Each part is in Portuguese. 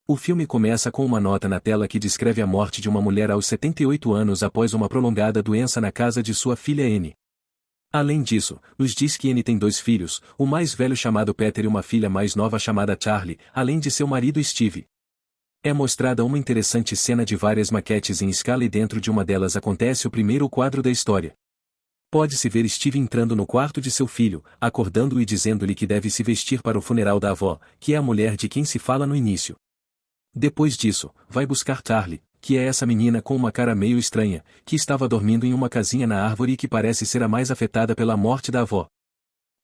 O filme começa com uma nota na tela que descreve a morte de uma mulher aos 78 anos após uma prolongada doença na casa de sua filha Anne. Além disso, nos diz que Anne tem 2 filhos, o mais velho chamado Peter e uma filha mais nova chamada Charlie, além de seu marido Steve. É mostrada uma interessante cena de várias maquetes em escala e dentro de uma delas acontece o primeiro quadro da história. Pode-se ver Steve entrando no quarto de seu filho, acordando-o e dizendo-lhe que deve se vestir para o funeral da avó, que é a mulher de quem se fala no início. Depois disso, vai buscar Charlie, que é essa menina com uma cara meio estranha, que estava dormindo em uma casinha na árvore e que parece ser a mais afetada pela morte da avó.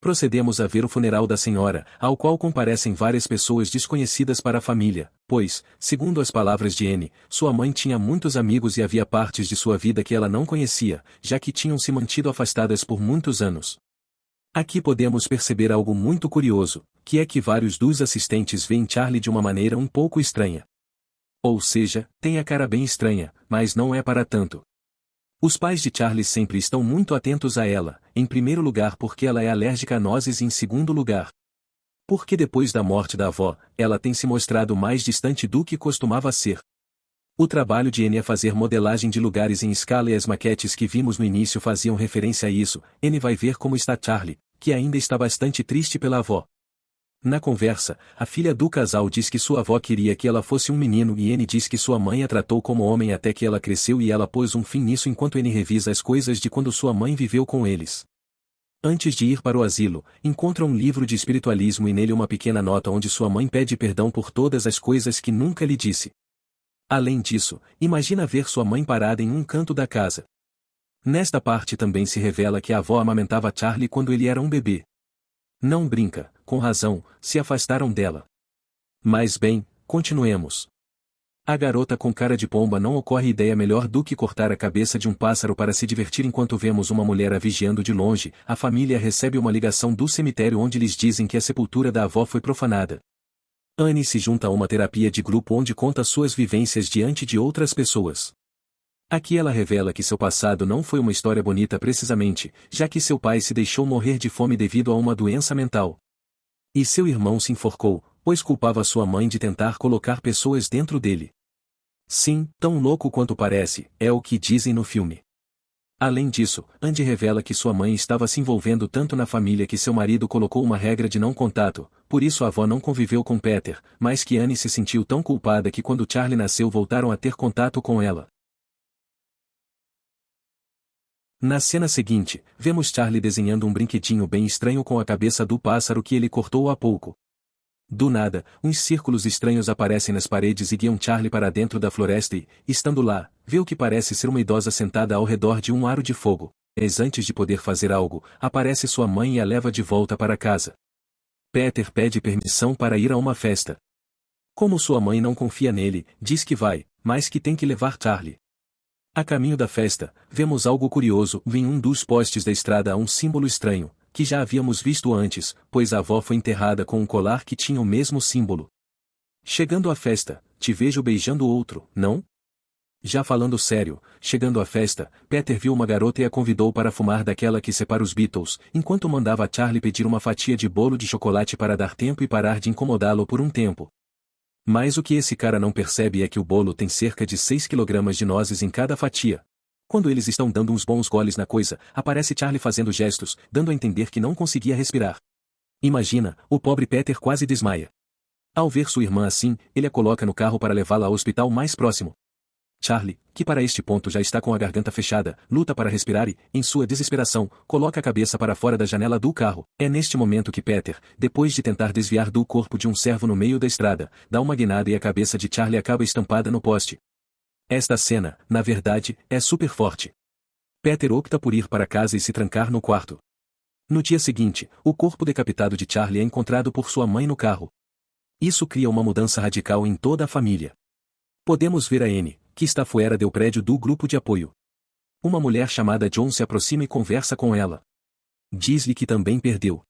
Procedemos a ver o funeral da senhora, ao qual comparecem várias pessoas desconhecidas para a família, pois, segundo as palavras de Anne, sua mãe tinha muitos amigos e havia partes de sua vida que ela não conhecia, já que tinham se mantido afastadas por muitos anos. Aqui podemos perceber algo muito curioso, que é que vários dos assistentes veem Charlie de uma maneira um pouco estranha. Ou seja, tem a cara bem estranha, mas não é para tanto. Os pais de Charlie sempre estão muito atentos a ela, em primeiro lugar porque ela é alérgica a nozes e em segundo lugar porque depois da morte da avó, ela tem se mostrado mais distante do que costumava ser. O trabalho de Anne é fazer modelagem de lugares em escala e as maquetes que vimos no início faziam referência a isso. Anne vai ver como está Charlie, que ainda está bastante triste pela avó. Na conversa, a filha do casal diz que sua avó queria que ela fosse um menino e Anne diz que sua mãe a tratou como homem até que ela cresceu e ela pôs um fim nisso enquanto Anne revisa as coisas de quando sua mãe viveu com eles. Antes de ir para o asilo, encontra um livro de espiritualismo e nele uma pequena nota onde sua mãe pede perdão por todas as coisas que nunca lhe disse. Além disso, imagina ver sua mãe parada em um canto da casa. Nesta parte também se revela que a avó amamentava Charlie quando ele era um bebê. Não brinca, com razão, se afastaram dela. Mas bem, continuemos. A garota com cara de pomba não ocorre ideia melhor do que cortar a cabeça de um pássaro para se divertir enquanto vemos uma mulher a vigiando de longe. A família recebe uma ligação do cemitério onde lhes dizem que a sepultura da avó foi profanada. Anne se junta a uma terapia de grupo onde conta suas vivências diante de outras pessoas. Aqui ela revela que seu passado não foi uma história bonita precisamente, já que seu pai se deixou morrer de fome devido a uma doença mental. E seu irmão se enforcou, pois culpava sua mãe de tentar colocar pessoas dentro dele. Sim, tão louco quanto parece, é o que dizem no filme. Além disso, Andy revela que sua mãe estava se envolvendo tanto na família que seu marido colocou uma regra de não contato, por isso a avó não conviveu com Peter, mas que Anne se sentiu tão culpada que quando Charlie nasceu voltaram a ter contato com ela. Na cena seguinte, vemos Charlie desenhando um brinquedinho bem estranho com a cabeça do pássaro que ele cortou há pouco. Do nada, uns círculos estranhos aparecem nas paredes e guiam Charlie para dentro da floresta e, estando lá, vê o que parece ser uma idosa sentada ao redor de um aro de fogo. Mas antes de poder fazer algo, aparece sua mãe e a leva de volta para casa. Peter pede permissão para ir a uma festa. Como sua mãe não confia nele, diz que vai, mas que tem que levar Charlie. A caminho da festa, vemos algo curioso. Em um dos postes da estrada há um símbolo estranho, que já havíamos visto antes, pois a avó foi enterrada com um colar que tinha o mesmo símbolo. Chegando à festa, te vejo beijando outro, não? Já falando sério, chegando à festa, Peter viu uma garota e a convidou para fumar daquela que separa os Beatles, enquanto mandava Charlie pedir uma fatia de bolo de chocolate para dar tempo e parar de incomodá-lo por um tempo. Mas o que esse cara não percebe é que o bolo tem cerca de 6 kg de nozes em cada fatia. Quando eles estão dando uns bons goles na coisa, aparece Charlie fazendo gestos, dando a entender que não conseguia respirar. Imagina, o pobre Peter quase desmaia. Ao ver sua irmã assim, ele a coloca no carro para levá-la ao hospital mais próximo. Charlie, que para este ponto já está com a garganta fechada, luta para respirar e, em sua desesperação, coloca a cabeça para fora da janela do carro. É neste momento que Peter, depois de tentar desviar do corpo de um servo no meio da estrada, dá uma guinada e a cabeça de Charlie acaba estampada no poste. Esta cena, na verdade, é super forte. Peter opta por ir para casa e se trancar no quarto. No dia seguinte, o corpo decapitado de Charlie é encontrado por sua mãe no carro. Isso cria uma mudança radical em toda a família. Podemos ver a Anne, que está fora do prédio do grupo de apoio. Uma mulher chamada John se aproxima e conversa com ela. Diz-lhe que também perdeu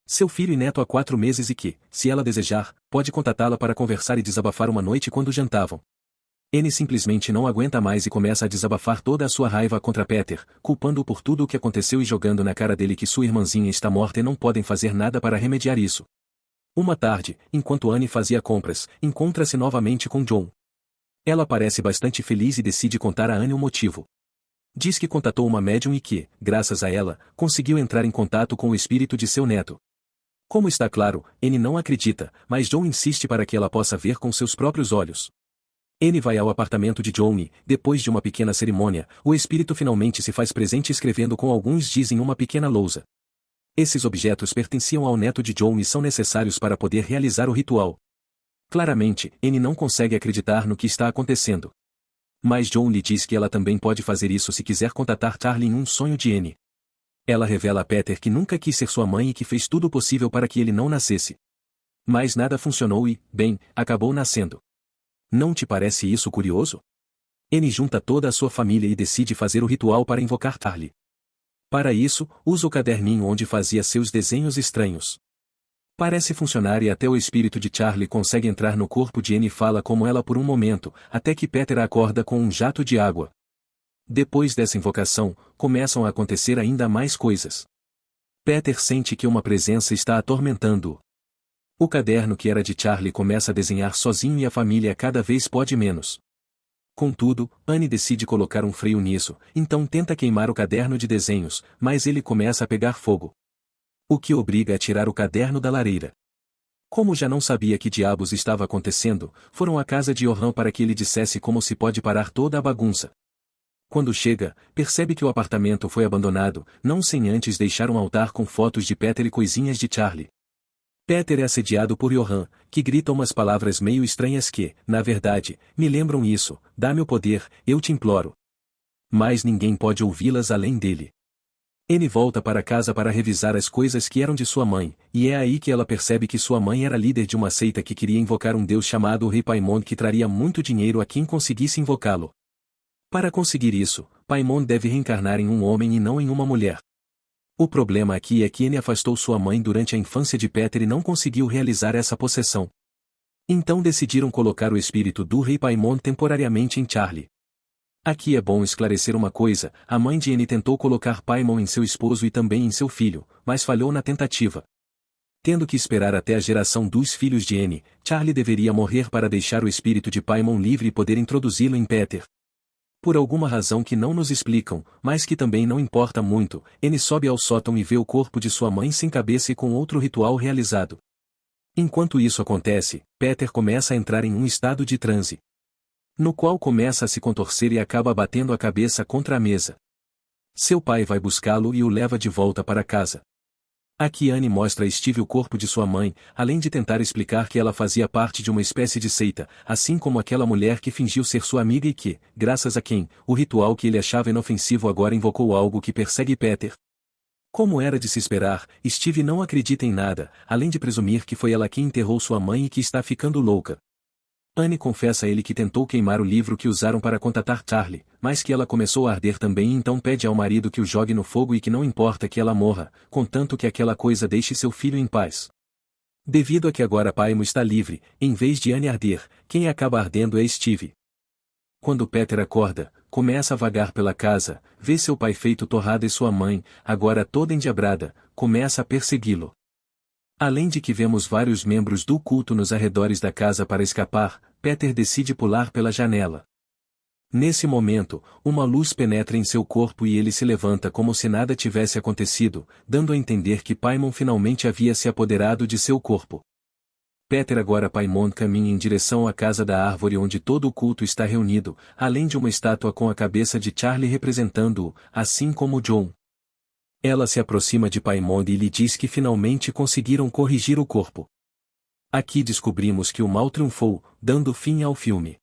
seu filho e neto há 4 meses e que, se ela desejar, pode contatá-la para conversar e desabafar uma noite quando jantavam. Anne simplesmente não aguenta mais e começa a desabafar toda a sua raiva contra Peter, culpando-o por tudo o que aconteceu e jogando na cara dele que sua irmãzinha está morta e não podem fazer nada para remediar isso. Uma tarde, enquanto Anne fazia compras, encontra-se novamente com John. Ela parece bastante feliz e decide contar a Anne o motivo. Diz que contatou uma médium e que, graças a ela, conseguiu entrar em contato com o espírito de seu neto. Como está claro, Anne não acredita, mas John insiste para que ela possa ver com seus próprios olhos. Anne vai ao apartamento de John e, depois de uma pequena cerimônia, o espírito finalmente se faz presente escrevendo com alguns giz em uma pequena lousa. Esses objetos pertenciam ao neto de John e são necessários para poder realizar o ritual. Claramente, Anne não consegue acreditar no que está acontecendo. Mas John lhe diz que ela também pode fazer isso se quiser contatar Charlie em um sonho de Anne. Ela revela a Peter que nunca quis ser sua mãe e que fez tudo o possível para que ele não nascesse. Mas nada funcionou e, bem, acabou nascendo. Não te parece isso curioso? Anne junta toda a sua família e decide fazer o ritual para invocar Charlie. Para isso, usa o caderninho onde fazia seus desenhos estranhos. Parece funcionar e até o espírito de Charlie consegue entrar no corpo de Anne e fala como ela por um momento, até que Peter acorda com um jato de água. Depois dessa invocação, começam a acontecer ainda mais coisas. Peter sente que uma presença está atormentando-o. O caderno que era de Charlie começa a desenhar sozinho e a família cada vez pode menos. Contudo, Anne decide colocar um freio nisso, então tenta queimar o caderno de desenhos, mas ele começa a pegar fogo. O que obriga a tirar o caderno da lareira. Como já não sabia que diabos estava acontecendo, foram à casa de Johan para que ele dissesse como se pode parar toda a bagunça. Quando chega, percebe que o apartamento foi abandonado, não sem antes deixar um altar com fotos de Peter e coisinhas de Charlie. Peter é assediado por Johan, que grita umas palavras meio estranhas que, na verdade, me lembram isso: dá-me o poder, eu te imploro. Mas ninguém pode ouvi-las além dele. Anne volta para casa para revisar as coisas que eram de sua mãe, e é aí que ela percebe que sua mãe era líder de uma seita que queria invocar um deus chamado Rei Paimon que traria muito dinheiro a quem conseguisse invocá-lo. Para conseguir isso, Paimon deve reencarnar em um homem e não em uma mulher. O problema aqui é que Anne afastou sua mãe durante a infância de Peter e não conseguiu realizar essa possessão. Então decidiram colocar o espírito do Rei Paimon temporariamente em Charlie. Aqui é bom esclarecer uma coisa: a mãe de Anne tentou colocar Paimon em seu esposo e também em seu filho, mas falhou na tentativa. Tendo que esperar até a geração dos filhos de Anne, Charlie deveria morrer para deixar o espírito de Paimon livre e poder introduzi-lo em Peter. Por alguma razão que não nos explicam, mas que também não importa muito, Anne sobe ao sótão e vê o corpo de sua mãe sem cabeça e com outro ritual realizado. Enquanto isso acontece, Peter começa a entrar em um estado de transe, no qual começa a se contorcer e acaba batendo a cabeça contra a mesa. Seu pai vai buscá-lo e o leva de volta para casa. Aqui Anne mostra a Steve o corpo de sua mãe, além de tentar explicar que ela fazia parte de uma espécie de seita, assim como aquela mulher que fingiu ser sua amiga e que, graças a quem, o ritual que ele achava inofensivo agora invocou algo que persegue Peter. Como era de se esperar, Steve não acredita em nada, além de presumir que foi ela quem enterrou sua mãe e que está ficando louca. Anne confessa a ele que tentou queimar o livro que usaram para contatar Charlie, mas que ela começou a arder também e então pede ao marido que o jogue no fogo e que não importa que ela morra, contanto que aquela coisa deixe seu filho em paz. Devido a que agora Paimon está livre, em vez de Anne arder, quem acaba ardendo é Steve. Quando Peter acorda, começa a vagar pela casa, vê seu pai feito torrada e sua mãe, agora toda endiabrada, começa a persegui-lo. Além de que vemos vários membros do culto nos arredores da casa para escapar, Peter decide pular pela janela. Nesse momento, uma luz penetra em seu corpo e ele se levanta como se nada tivesse acontecido, dando a entender que Paimon finalmente havia se apoderado de seu corpo. Peter agora Paimon caminha em direção à casa da árvore onde todo o culto está reunido, além de uma estátua com a cabeça de Charlie representando-o, assim como John. Ela se aproxima de Paimon e lhe diz que finalmente conseguiram corrigir o corpo. Aqui descobrimos que o mal triunfou, dando fim ao filme.